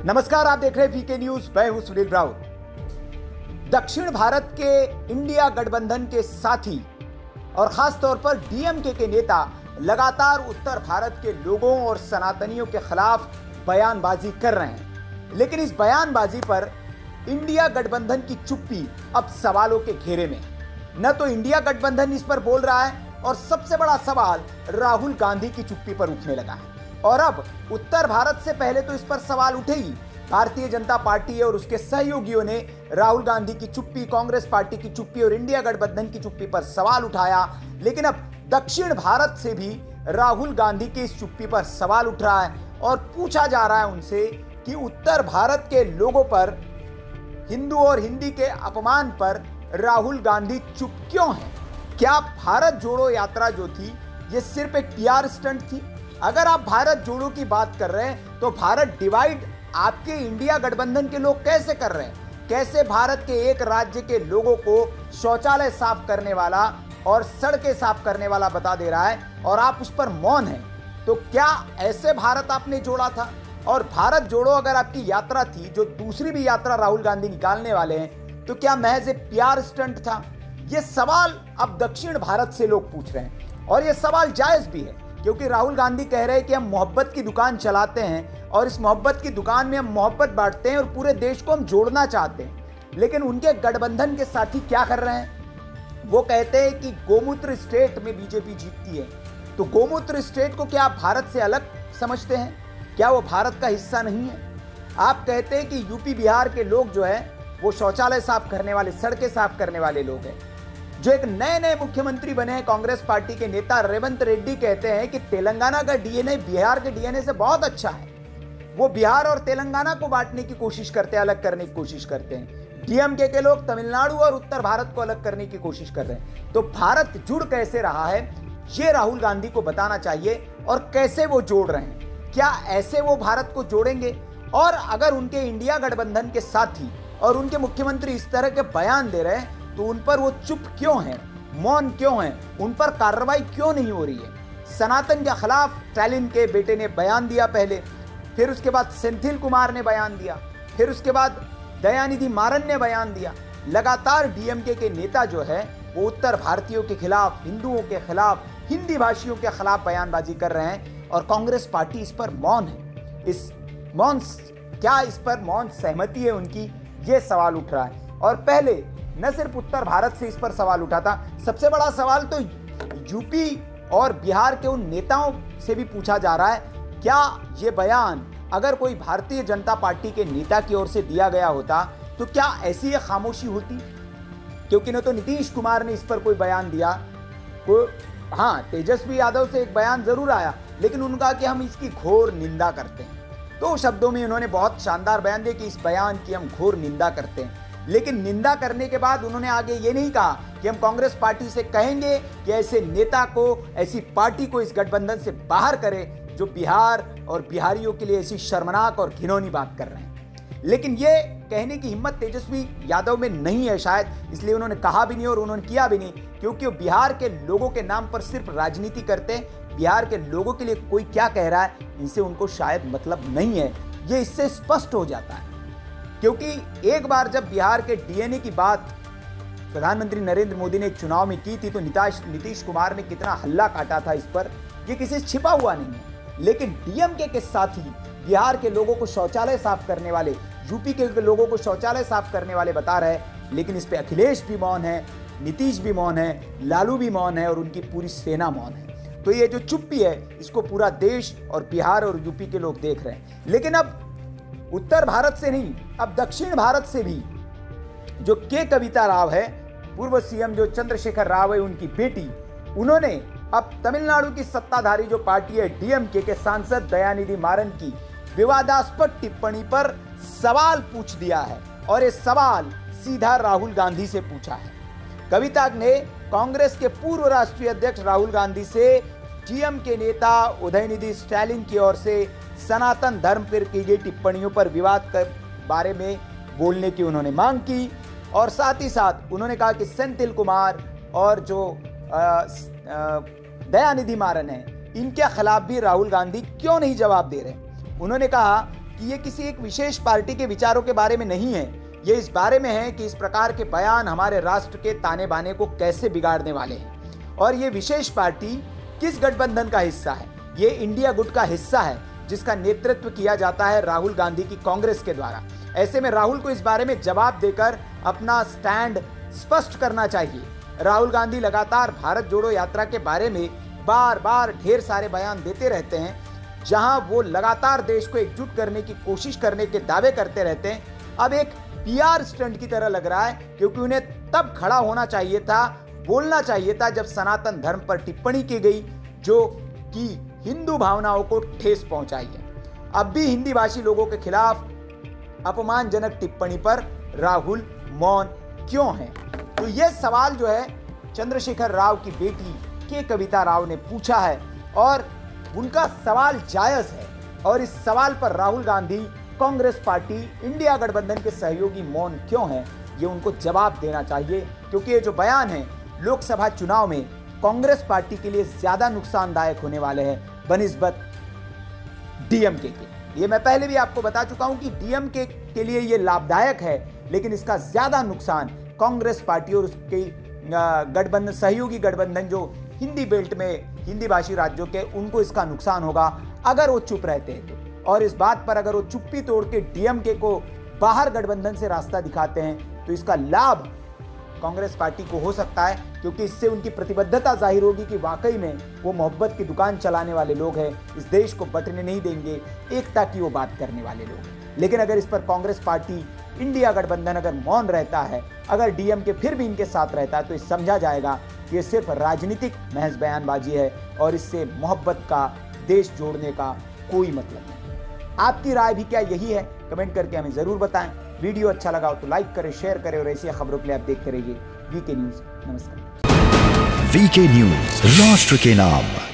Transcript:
नमस्कार, आप देख रहे हैं वीके न्यूज। मैं हूं सुनील राउत। दक्षिण भारत के इंडिया गठबंधन के साथी और खास तौर पर डीएमके के नेता लगातार उत्तर भारत के लोगों और सनातनियों के खिलाफ बयानबाजी कर रहे हैं, लेकिन इस बयानबाजी पर इंडिया गठबंधन की चुप्पी अब सवालों के घेरे में है। न तो इंडिया गठबंधन इस पर बोल रहा है और सबसे बड़ा सवाल राहुल गांधी की चुप्पी पर उठने लगा है। और अब उत्तर भारत से पहले तो इस पर सवाल उठे ही। भारतीय जनता पार्टी और उसके सहयोगियों ने राहुल गांधी की चुप्पी, कांग्रेस पार्टी की चुप्पी और इंडिया गठबंधन की चुप्पी पर सवाल उठाया, लेकिन अब दक्षिण भारत से भी राहुल गांधी की इस चुप्पी पर सवाल उठ रहा है और पूछा जा रहा है उनसे कि उत्तर भारत के लोगों पर, हिंदू और हिंदी के अपमान पर राहुल गांधी चुप क्यों है? क्या भारत जोड़ो यात्रा जो थी ये सिर्फ एक पीआर स्टंट थी? अगर आप भारत जोड़ो की बात कर रहे हैं तो भारत डिवाइड आपके इंडिया गठबंधन के लोग कैसे कर रहे हैं? कैसे भारत के एक राज्य के लोगों को शौचालय साफ करने वाला और सड़कें साफ करने वाला बता दे रहा है और आप उस पर मौन हैं? तो क्या ऐसे भारत आपने जोड़ा था? और भारत जोड़ो अगर आपकी यात्रा थी, जो दूसरी भी यात्रा राहुल गांधी निकालने वाले हैं, तो क्या महज एक पीआर स्टंट था? ये सवाल अब दक्षिण भारत से लोग पूछ रहे हैं और ये सवाल जायज भी है, क्योंकि राहुल गांधी कह रहे हैं कि हम मोहब्बत की दुकान चलाते हैं और इस मोहब्बत की दुकान में हम मोहब्बत बांटते हैं और पूरे देश को हम जोड़ना चाहते हैं। लेकिन उनके गठबंधन के साथी क्या कर रहे हैं? वो कहते हैं कि गोमूत्र स्टेट में बीजेपी जीतती है। तो गोमूत्र स्टेट को क्या आप भारत से अलग समझते हैं? क्या वो भारत का हिस्सा नहीं है? आप कहते हैं कि यूपी बिहार के लोग जो है वो शौचालय साफ करने वाले, सड़कें साफ करने वाले लोग हैं। जो एक नए नए मुख्यमंत्री बने हैं कांग्रेस पार्टी के नेता रेवंत रेड्डी कहते हैं कि तेलंगाना का डीएनए बिहार के डीएनए से बहुत अच्छा है। वो बिहार और तेलंगाना को बांटने की कोशिश करते हैं, अलग करने की कोशिश करते हैं। डीएमके के लोग तमिलनाडु और उत्तर भारत को अलग करने की कोशिश कर रहे हैं। तो भारत जुड़ कैसे रहा है ये राहुल गांधी को बताना चाहिए और कैसे वो जोड़ रहे हैं। क्या ऐसे वो भारत को जोड़ेंगे? और अगर उनके इंडिया गठबंधन के साथी और उनके मुख्यमंत्री इस तरह के बयान दे रहे हैं तो उन पर वो चुप क्यों है, मौन क्यों है, उन पर कार्रवाई क्यों नहीं हो रही है? सनातन के खिलाफ स्टालिन के बेटे ने बयान दिया पहले, फिर उसके बाद सेंथिल कुमार ने बयान दिया, फिर उसके बाद दयानिधि मारन ने बयान दिया। लगातार डीएमके के नेता जो है वो उत्तर भारतीयों के खिलाफ, हिंदुओं के खिलाफ, हिंदी भाषियों के खिलाफ बयानबाजी कर रहे हैं और कांग्रेस पार्टी इस पर मौन है। इस पर मौन सहमति है उनकी? ये सवाल उठ रहा है। और पहले न सिर्फ उत्तर भारत से इस पर सवाल उठा था, सबसे बड़ा सवाल तो यूपी और बिहार के उन नेताओं से भी पूछा जा रहा है। क्या ये बयान अगर कोई भारतीय जनता पार्टी के नेता की ओर से दिया गया होता तो क्या ऐसी ये खामोशी होती? क्योंकि न तो नीतीश कुमार ने इस पर कोई बयान दिया, हाँ, तेजस्वी यादव से एक बयान जरूर आया, लेकिन उनका कि हम इसकी घोर निंदा करते हैं। 2 शब्दों में उन्होंने बहुत शानदार बयान दिया कि इस बयान की हम घोर निंदा करते हैं। लेकिन निंदा करने के बाद उन्होंने आगे ये नहीं कहा कि हम कांग्रेस पार्टी से कहेंगे कि ऐसे नेता को, ऐसी पार्टी को इस गठबंधन से बाहर करे जो बिहार और बिहारियों के लिए ऐसी शर्मनाक और घिनौनी बात कर रहे हैं। लेकिन ये कहने की हिम्मत तेजस्वी यादव में नहीं है शायद, इसलिए उन्होंने कहा भी नहीं और उन्होंने किया भी नहीं, क्योंकि वो बिहार के लोगों के नाम पर सिर्फ राजनीति करते हैं। बिहार के लोगों के लिए कोई क्या कह रहा है इनसे उनको शायद मतलब नहीं है। ये इससे स्पष्ट हो जाता है, क्योंकि एक बार जब बिहार के डीएनए की बात प्रधानमंत्री नरेंद्र मोदी ने एक चुनाव में की थी तो नीतीश कुमार ने कितना हल्ला काटा था इस पर, ये किसी से छिपा हुआ नहीं है। लेकिन डीएमके के साथी बिहार के लोगों को शौचालय साफ करने वाले, यूपी के लोगों को शौचालय साफ करने वाले बता रहे हैं, लेकिन इस पे अखिलेश भी मौन है, नीतीश भी मौन है, लालू भी मौन है और उनकी पूरी सेना मौन है। तो ये जो चुप्पी है इसको पूरा देश और बिहार और यूपी के लोग देख रहे हैं। लेकिन अब उत्तर भारत से नहीं, अब दक्षिण भारत से भी जो के कविता राव है, पूर्व सीएम जो चंद्रशेखर राव है, उनकी बेटी, उन्होंने अब तमिलनाडु की सत्ताधारी जो पार्टी है डीएमके के सांसद दयानिधि मारन की विवादास्पद टिप्पणी पर सवाल पूछ दिया है और ये सवाल सीधा राहुल गांधी से पूछा है। कविता ने कांग्रेस के पूर्व राष्ट्रीय अध्यक्ष राहुल गांधी से डीएमके नेता उदयनिधि स्टालिन की ओर से सनातन धर्म पर की गई टिप्पणियों पर विवाद के बारे में बोलने की उन्होंने मांग की और साथ ही साथ उन्होंने कहा कि सेंथिल कुमार और जो दयानिधि मारन है, इनके खिलाफ भी राहुल गांधी क्यों नहीं जवाब दे रहे। उन्होंने कहा कि ये किसी एक विशेष पार्टी के विचारों के बारे में नहीं है, ये इस बारे में है कि इस प्रकार के बयान हमारे राष्ट्र के ताने बाने को कैसे बिगाड़ने वाले हैं। और ये विशेष पार्टी किस गठबंधन का हिस्सा है? ये इंडिया गुट का हिस्सा है, जिसका नेतृत्व किया जाता है राहुल गांधी की कांग्रेस के द्वारा। ऐसे में राहुल को इस बारे में जवाब देकर अपना स्टैंड स्पष्ट करना चाहिए। राहुल गांधी लगातार भारत जोड़ो यात्रा के बारे में बार बार ढेर सारे बयान देते रहते हैं, जहां वो लगातार देश को एकजुट करने की कोशिश करने के दावे करते रहते हैं। अब एक पीआर स्टंट की तरह लग रहा है, क्योंकि उन्हें तब खड़ा होना चाहिए था, बोलना चाहिए था जब सनातन धर्म पर टिप्पणी की गई जो कि हिंदू भावनाओं को ठेस पहुंचाई है। अब भी हिंदी भाषी लोगों के खिलाफ अपमानजनक टिप्पणी पर राहुल मौन क्यों हैं? तो यह सवाल जो है चंद्रशेखर राव की बेटी के कविता राव ने पूछा है और उनका सवाल जायज है। और इस सवाल पर राहुल गांधी, कांग्रेस पार्टी, इंडिया गठबंधन के सहयोगी मौन क्यों हैं, ये उनको जवाब देना चाहिए। क्योंकि ये जो बयान है लोकसभा चुनाव में कांग्रेस पार्टी के लिए ज्यादा नुकसानदायक होने वाले हैं बनिस्बत डीएमके के। ये मैं पहले भी आपको बता चुका हूं कि डीएमके के लिए ये लाभदायक है, लेकिन इसका ज्यादा नुकसान कांग्रेस पार्टी और उसके गठबंधन, सहयोगी गठबंधन जो हिंदी बेल्ट में हिंदी भाषी राज्यों के, उनको इसका नुकसान होगा अगर वो चुप रहते हैं तो। और इस बात पर अगर वो चुप्पी तोड़ के डीएमके को बाहर गठबंधन से रास्ता दिखाते हैं तो इसका लाभ कांग्रेस पार्टी को हो सकता है, क्योंकि इससे उनकी प्रतिबद्धता जाहिर होगी कि वाकई में वो मोहब्बत की दुकान चलाने वाले लोग हैं, इस देश को बंटने नहीं देंगे, एकता की वो बात करने वाले लोग हैं। लेकिन अगर इस पर कांग्रेस पार्टी, इंडिया गठबंधन अगर मौन रहता है, अगर डीएमके फिर भी इनके साथ रहता है, तो ये समझा जाएगा कि ये सिर्फ राजनीतिक महज बयानबाजी है और इससे मोहब्बत का, देश जोड़ने का कोई मतलब नहीं। आपकी राय भी क्या यही है? कमेंट करके हमें जरूर बताएं। वीडियो अच्छा लगा हो तो लाइक करें, शेयर करें और ऐसी खबरों के लिए आप देखते रहिए वीके न्यूज। नमस्कार। वीके न्यूज, राष्ट्र के नाम।